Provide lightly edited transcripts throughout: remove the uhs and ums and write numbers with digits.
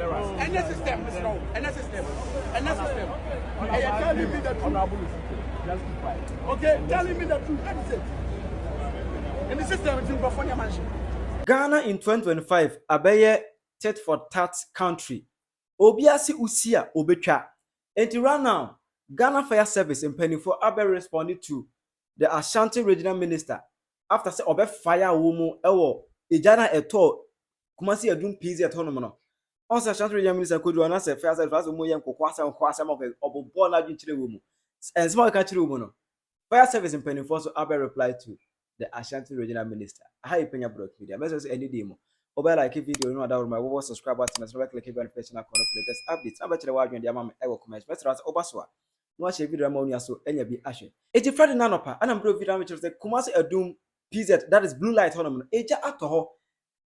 And that's system, Mr. No. And that's system. And that's system. And you're telling me the truth. Okay, telling me the truth. That is it. And the system is in Bafonia Mansion. Ghana in 2025, abeye tit for tat country. Obiasi usia obetwa. And right now, Ghana Fire Service in Penyah for abe responded to the Ashanti Regional Minister after say obe fire woman ewo ejana eto kumasi edun PZ etono no. On say Ashanti Regional Minister could do an answer fire service woman yam kwasa mo obo na dwinchire woman. And small ka chire woman no. Fire Service in Penyah for so abe reply to the Ashanti Regional Minister. Hi Penyah Broad Media. Message any demo. Oba like video no that my wo subscribe button so click the notification icon for latest updates. Abachire wa adwen dia mama e wo comment. Message ras oba so a no share video ma onu so enya bi ahwe. Eti Friday nanopa ana mbro video ma chere say Kumasi Adum PZ, that is blue light on eja ato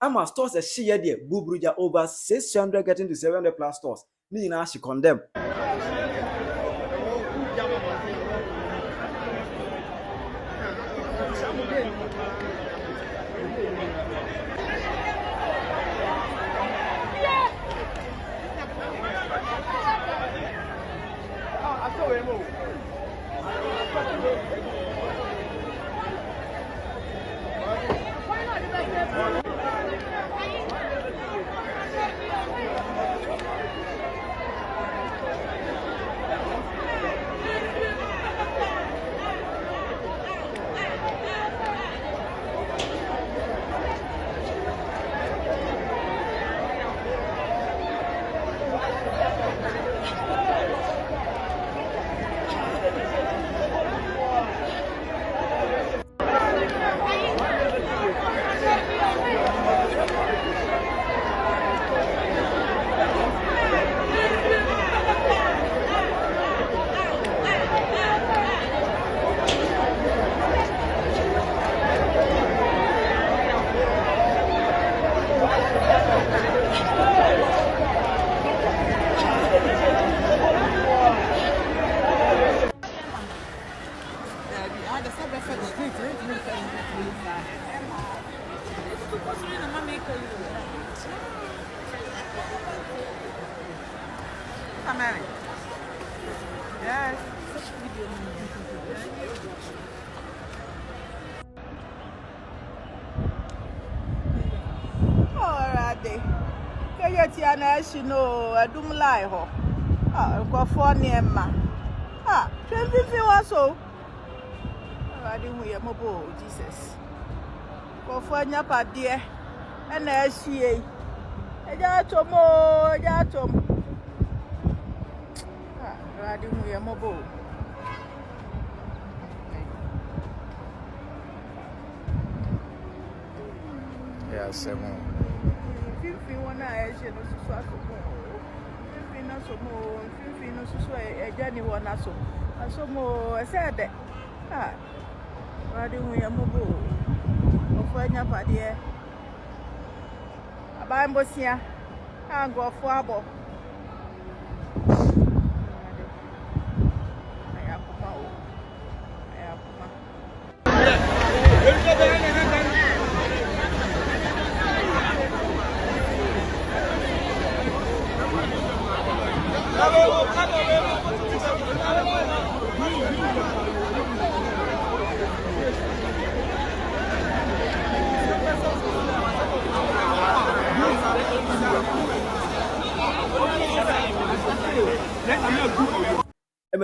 ama stores a share there bubruja over 600 getting to 700 plus stores. Ni na she condemn. Yes. Alright. Kayetiana she know Adum lie ho. Go for near ma. 20 was so. I didn't hear mobile, Jesus. Go for nyapa dear. And as she a jatomo, jatom. I didn't hear mobile. Yeah, seven. If you want to ask you to swap if you know some more, if you know so a journey one as so. I saw more, I said that. I didn't hear mobile. Of when you're bad here. A Bible here. I go for a ball.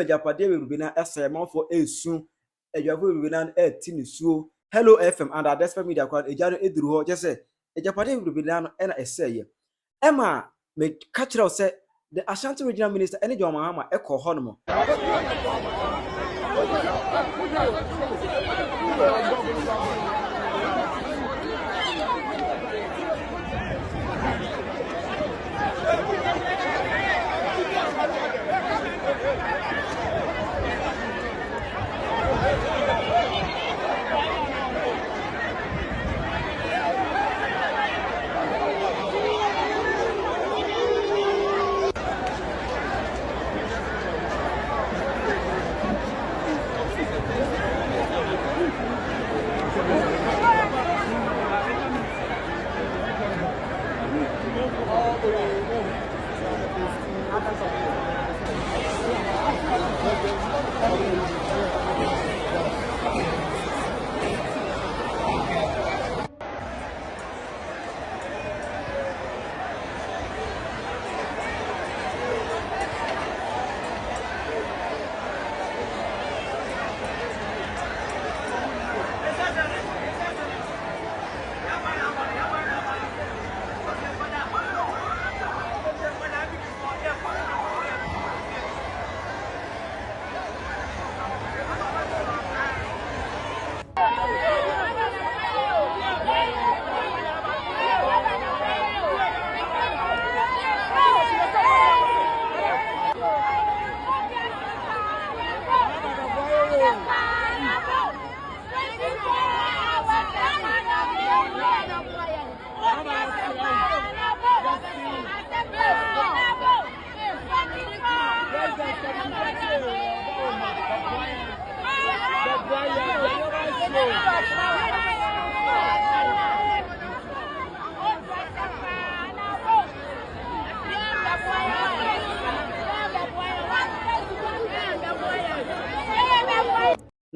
Japade will be now as a month for a soon. A Javu will be now a tin so. Hello FM and our desperate media crowd. A Jaro Edru just say a Japade will be down and I say Emma may catch out say the Ashanti Regional Minister any Jomahama Echo Honomo.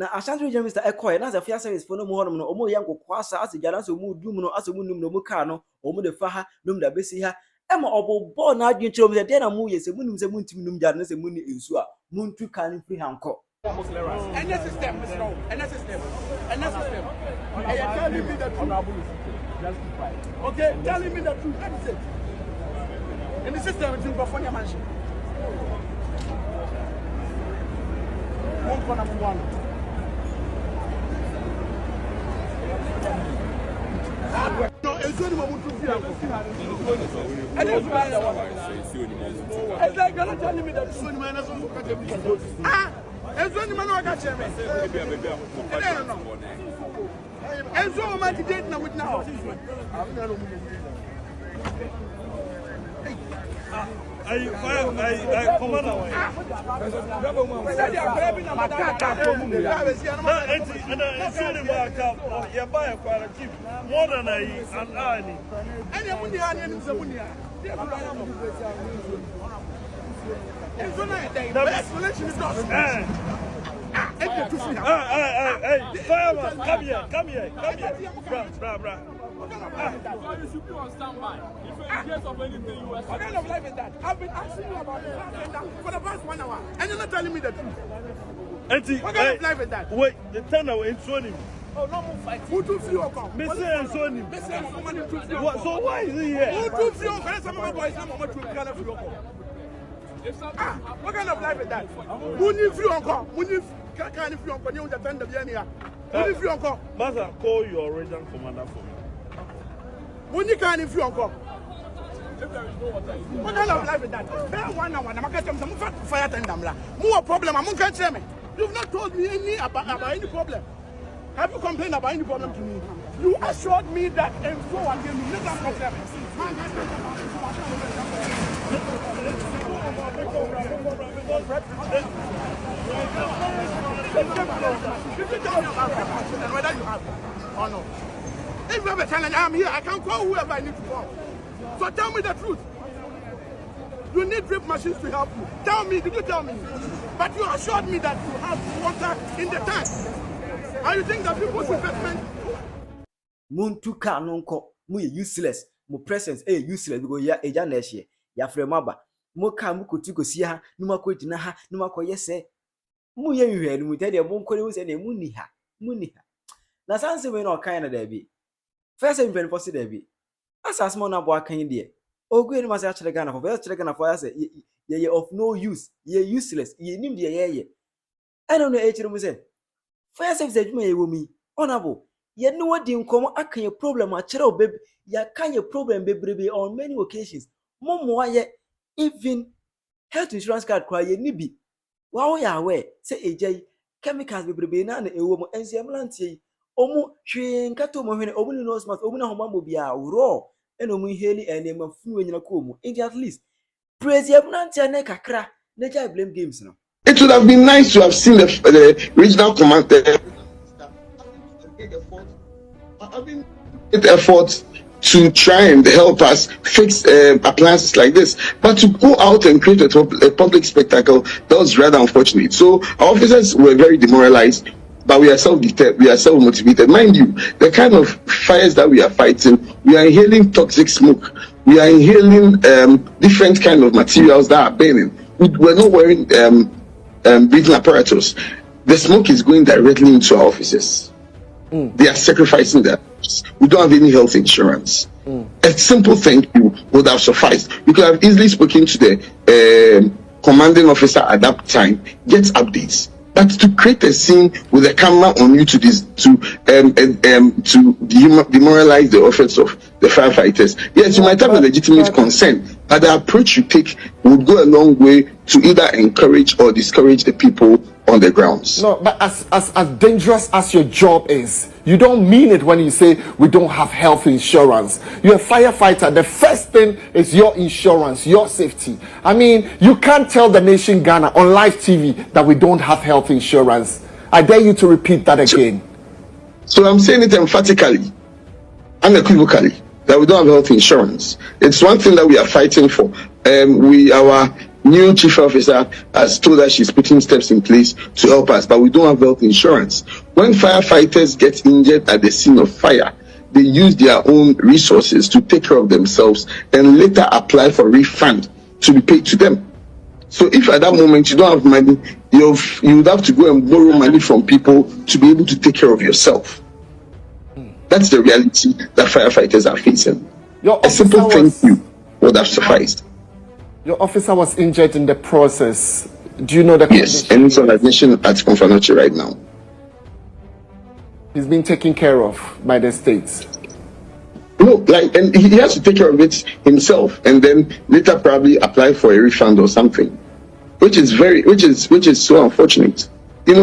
na Ashanti Regional Minister ekoye na fire service for no mo honom no omo yanko kwasa asejara so mu dum no asemu num no mu ka no omo de fa ha num da besi ha ema obobo na adwen kire mo se de na mu yese mu num se mu ntimi num jara na se mu ni ensu a mu ntu kan free hanko and the system is wrong and the system and you telling me the truth. Just keep quiet. Okay, telling me the truth. Let me say in the system it's in California mansion. One corner one. No, it's only one to see. It's like you're not telling me that it's only man it's only man who got you. And so much date now with now. I fireman, come here. Bra. You should be on standby. If in case of anything, you what kind of life is that? I've been asking you about this for the past 1 hour, and you're not telling me the truth. What kind of life is that? Wait, the turner will insult him. Oh, no more fight. Who to feel come? Mr. Insult him. So why is he here? Who to feel come? Some of my boys, some of my children can't feel come. What kind of life is that? Who need feel come? Who need can't feel come? You understand the Penyah? Who need feel come? Master, call your regional commander for me. When you can't feel come. What kind of life is that? 1 hour, I'm going to fire tender. More problem, I'm going to me. You've not told me any about any problem. Have you complained about any problem to me? You assured me that and so on, you never problem. Whether you have or not. If you have a challenge, I'm here. I can call whoever I need to call. So tell me the truth. You need drip machines to help you. Tell me, did you tell me? But you assured me that you have water in the tank. And you think that people's investment? Muntu kanonko, mu useless. Mu presence useless because ya eja na ehye. Ya fremaba. Mu ka mu kotuko si ha, numa ko tina ha, numa ko yese. Mu ye hwe no mu tede mu nkore wo se na mu ni ha. Na sanse we no kan na da bi. First in pen posi da bi. Asas mo na bo akan de. Ogu eni ma se a kire Ghana for first kire Ghana for ya se ye of no use. Ye useless. Ye nim de ye. Eno no e kire mu se. Fire service adwuma ye wo mi. Honorable. Ye no wadi nkomo akan ye problem a kire obeb. Ya kan ye problem bebrebe on many occasions. Mo ye even health insurance card kwa ye ni bi. Wa wo ya we se ejai chemicals bebrebe na ewo mo ensiamlant ye. Omu hwe nkato mo hwene omu ni no smart omu na homa mo bia raw eno mu heli ene mafunu enyina ko mu at least praise yabnant ya ne kakra na ja blame games no. It would have been nice to have seen the regional commander effort to try and help us fix appliances like this, but to go out and create a public spectacle, that was rather unfortunate. So our officers were very demoralized, but we are self-deterred, we are self-motivated. Mind you, the kind of fires that we are fighting, we are inhaling toxic smoke, we are inhaling different kind of materials that are burning. We're not wearing breathing apparatus. The smoke is going directly into our offices. They are sacrificing that. We don't have any health insurance. A simple thank you would have sufficed. We could have easily spoken to the commanding officer at that time, get updates. But to create a scene with a camera on you to demoralize the efforts of the firefighters, yes, you might have a legitimate concern, but the approach you take would go a long way to either encourage or discourage the people on the grounds. No, but as dangerous as your job is, you don't mean it when you say we don't have health insurance. You're a firefighter. The first thing is your insurance, your safety. I mean, you can't tell the nation Ghana on live TV that we don't have health insurance. I dare you to repeat that again. So I'm saying it emphatically, unequivocally, that we don't have health insurance. It's one thing that we are fighting for. Our new chief officer has told us she's putting steps in place to help us, but we don't have health insurance. When firefighters get injured at the scene of fire, they use their own resources to take care of themselves and later apply for refund to be paid to them. So if at that moment you don't have money, you would have to go and borrow money from people to be able to take care of yourself. That's the reality that firefighters are facing. A simple thank you would have sufficed. Your officer was injured in the process. Do you know the condition? Yes, and it's on admission at Confanachi right now. He's been taken care of by the states. No, and he has to take care of it himself, and then later probably apply for a refund or something, which is so unfortunate.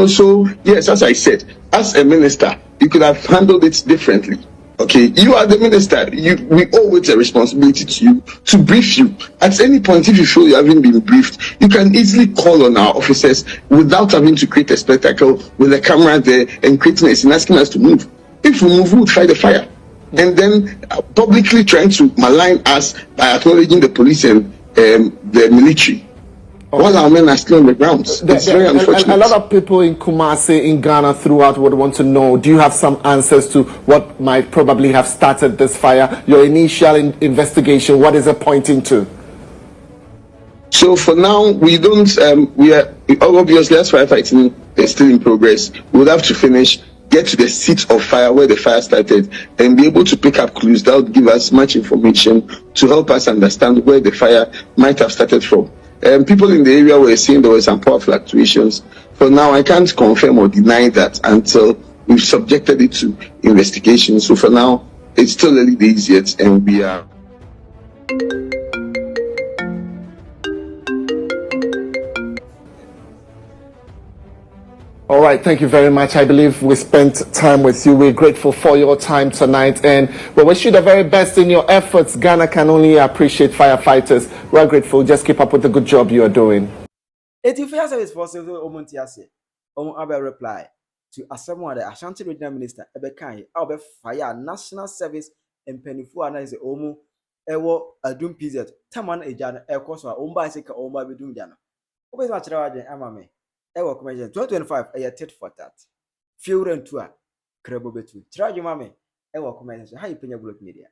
So yes, as I said, as a minister, you could have handled it differently. Okay, you are the minister. We owe it a responsibility to you to brief you. At any point, if you feel you haven't been briefed, you can easily call on our officers without having to create a spectacle with a camera there and creating a scene asking us to move. If we move, we would fight the fire. And then publicly trying to malign us by acknowledging the police and the military. While our men are still on the grounds. It's very unfortunate. A lot of people in Kumasi, in Ghana, throughout would want to know, do you have some answers to what might probably have started this fire? Your initial investigation, what is it pointing to? So for now, we don't, we are, obviously as firefighting is still in progress, we would have to finish, get to the seat of fire where the fire started and be able to pick up clues that would give us much information to help us understand where the fire might have started from. People in the area were saying there were some power fluctuations. For now, I can't confirm or deny that until we've subjected it to investigation. So for now, it's still early days yet, and we are. All right, thank you very much. I believe we spent time with you. We're grateful for your time tonight, and we wish you the very best in your efforts. Ghana can only appreciate firefighters. We're grateful. Just keep up with the good job you are doing. If fire service possible, Omo reply to Assemble the Ashanti Regional Minister Ebekai, Albe Fire National Service and Penyah analyze Omo Ewo Adum PZ, Taman Ejan, Air Costa, Omba Sika Omba Bedum Jana. Obey much Amame. 2025 a tit for that. Few rent tour, Crebo betu. Try your mammy. Ewa comment. How you Penyah Media.